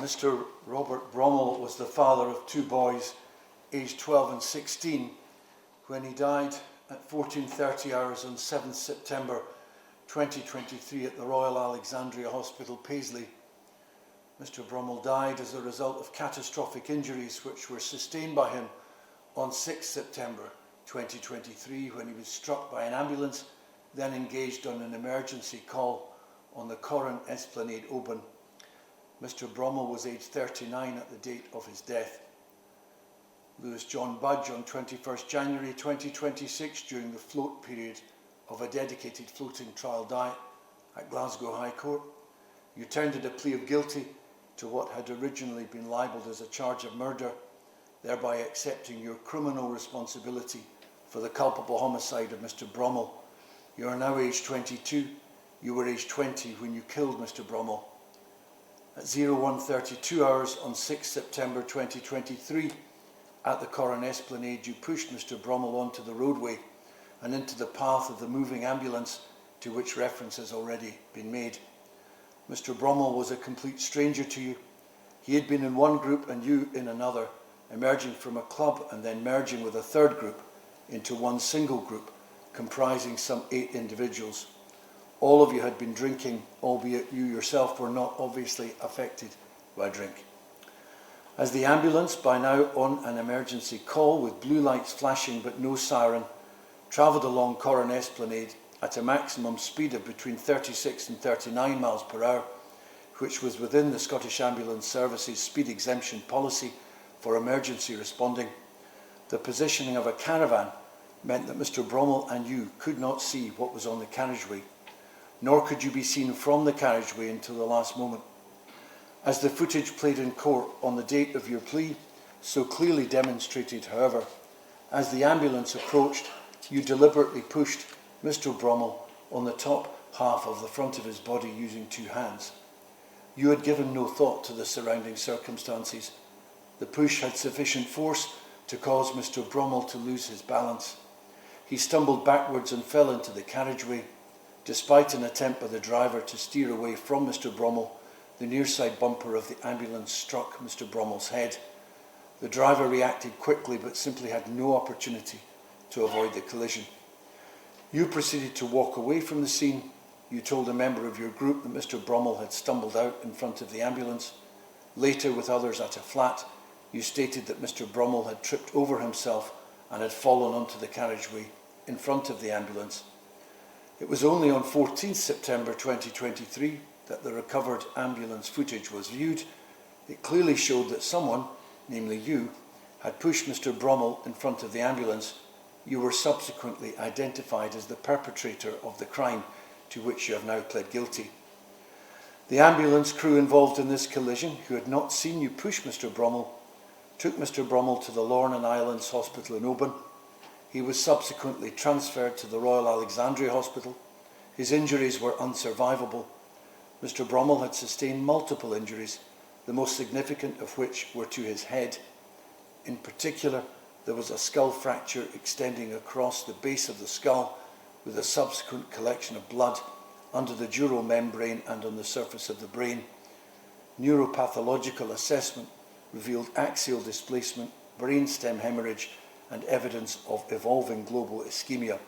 Mr. Robert Bromell was the father of two boys, aged 12 and 16, when he died at 14:30 hours on 7th September 2023 at the Royal Alexandria Hospital, Paisley. Mr. Bromell died as a result of catastrophic injuries which were sustained by him on 6th September 2023 when he was struck by an ambulance, then engaged on an emergency call on the Corran Esplanade, Oban. Mr. Bromell was aged 39 at the date of his death. Lewis John Budge on 21st January 2026 during the float period of a dedicated floating trial diet at Glasgow High Court. You tendered a plea of guilty to what had originally been libelled as a charge of murder, thereby accepting your criminal responsibility for the culpable homicide of Mr. Bromell. You are now aged 22. You were aged 20 when you killed Mr. Bromell. At 01:32 hours on 6th September 2023, at the Corran Esplanade, you pushed Mr. Bromell onto the roadway and into the path of the moving ambulance to which reference has already been made. Mr. Bromell was a complete stranger to you. He had been in one group and you in another, emerging from a club and then merging with a third group into one single group, comprising some 8 individuals. All of you had been drinking, albeit you yourself were not obviously affected by drink. As the ambulance, by now on an emergency call with blue lights flashing but no siren, travelled along Corran Esplanade at a maximum speed of between 36 and 39 miles per hour, which was within the Scottish Ambulance Service's speed exemption policy for emergency responding, the positioning of a caravan meant that Mr. Bromell and you could not see what was on the carriageway, nor could you be seen from the carriageway until the last moment. As the footage played in court on the date of your plea so clearly demonstrated, however, as the ambulance approached, you deliberately pushed Mr. Bromell on the top half of the front of his body using 2 hands. You had given no thought to the surrounding circumstances. The push had sufficient force to cause Mr. Bromell to lose his balance. He stumbled backwards and fell into the carriageway. Despite an attempt by the driver to steer away from Mr. Bromell, the near side bumper of the ambulance struck Mr. Bromell's head. The driver reacted quickly but simply had no opportunity to avoid the collision. You proceeded to walk away from the scene. You told a member of your group that Mr. Bromell had stumbled out in front of the ambulance. Later, with others at a flat, you stated that Mr. Bromell had tripped over himself and had fallen onto the carriageway in front of the ambulance. It was only on 14th September 2023 that the recovered ambulance footage was viewed. It clearly showed that someone, namely you, had pushed Mr. Bromell in front of the ambulance. You were subsequently identified as the perpetrator of the crime to which you have now pled guilty. The ambulance crew involved in this collision, who had not seen you push Mr. Bromell, took Mr. Bromell to the Lorne Islands Hospital in Oban. He was subsequently transferred to the Royal Alexandria Hospital. His injuries were unsurvivable. Mr. Bromell had sustained multiple injuries, the most significant of which were to his head. In particular, there was a skull fracture extending across the base of the skull with a subsequent collection of blood under the dural membrane and on the surface of the brain. Neuropathological assessment revealed axial displacement, brainstem hemorrhage, and evidence of evolving global ischemia.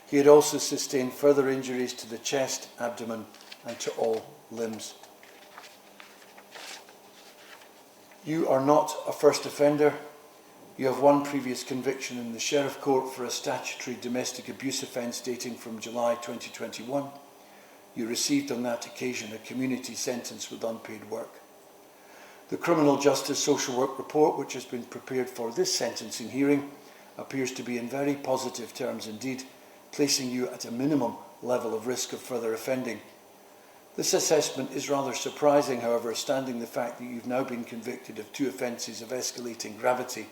He had also sustained further injuries to the chest, abdomen, and to all limbs. You are not a first offender. You have one previous conviction in the Sheriff Court for a statutory domestic abuse offence dating from July 2021. You received on that occasion a community sentence with unpaid work. The Criminal Justice Social Work Report, which has been prepared for this sentencing hearing, appears to be in very positive terms indeed, placing you at a minimum level of risk of further offending. This assessment is rather surprising, however, standing the fact that you've now been convicted of 2 offences of escalating gravity.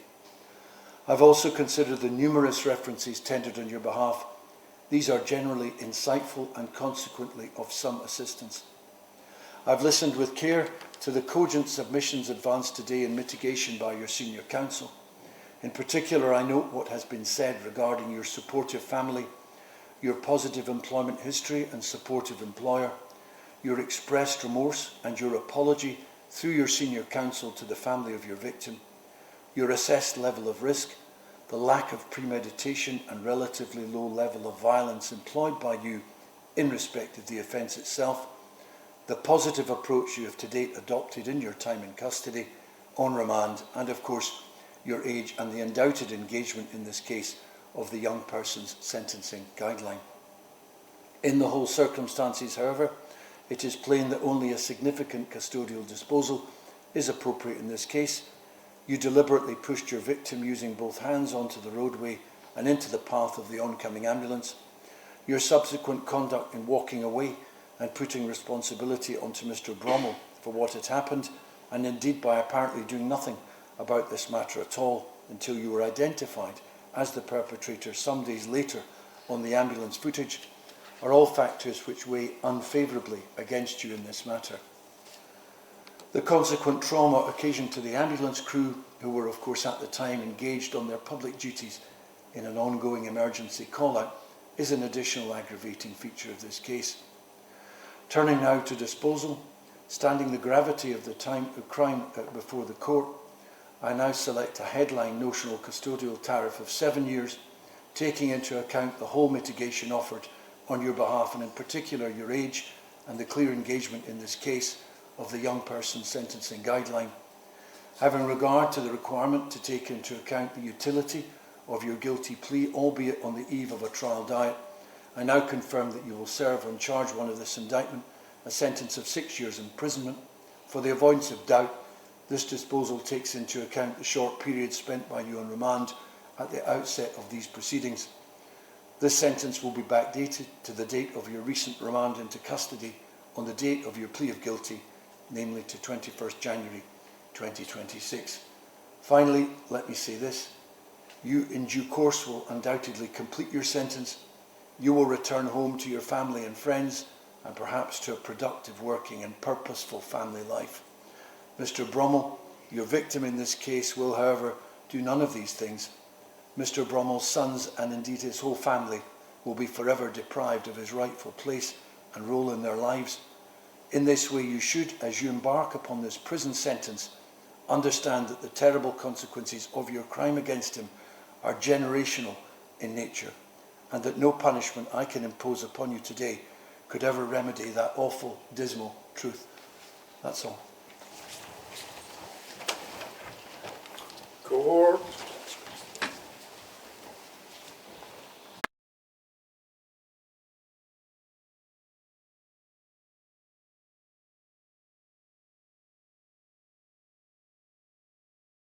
I've also considered the numerous references tendered on your behalf. These are generally insightful and consequently of some assistance. I've listened with care to the cogent submissions advanced today in mitigation by your senior counsel. In particular, I note what has been said regarding your supportive family, your positive employment history and supportive employer, your expressed remorse and your apology through your senior counsel to the family of your victim, your assessed level of risk, the lack of premeditation and relatively low level of violence employed by you in respect of the offence itself, the positive approach you have to date adopted in your time in custody, on remand, and of course your age and the undoubted engagement in this case of the young person's sentencing guideline. In the whole circumstances, however, it is plain that only a significant custodial disposal is appropriate in this case. You deliberately pushed your victim using both hands onto the roadway and into the path of the oncoming ambulance. Your subsequent conduct in walking away and putting responsibility onto Mr. Bromell for what had happened, and indeed by apparently doing nothing about this matter at all until you were identified as the perpetrator some days later on the ambulance footage, are all factors which weigh unfavourably against you in this matter. The consequent trauma occasioned to the ambulance crew, who were of course at the time engaged on their public duties in an ongoing emergency call-out, is an additional aggravating feature of this case. Turning now to disposal, standing the gravity of the crime before the court, I now select a headline notional custodial tariff of 7 years, taking into account the whole mitigation offered on your behalf, and in particular your age and the clear engagement in this case of the young person's sentencing guideline. Having regard to the requirement to take into account the utility of your guilty plea, albeit on the eve of a trial diet, I now confirm that you will serve on charge 1 of this indictment a sentence of 6 years imprisonment. For the avoidance of doubt, this disposal takes into account the short period spent by you on remand at the outset of these proceedings. This sentence will be backdated to the date of your recent remand into custody on the date of your plea of guilty, namely to 21st January 2026. Finally, let me say this. You in due course will undoubtedly complete your sentence. You will return home to your family and friends, and perhaps to a productive working and purposeful family life. Mr. Bromell, your victim in this case, will, however, do none of these things. Mr. Bromell's sons, and indeed his whole family, will be forever deprived of his rightful place and role in their lives. In this way, you should, as you embark upon this prison sentence, understand that the terrible consequences of your crime against him are generational in nature, and that no punishment I can impose upon you today could ever remedy that awful, dismal truth. That's all.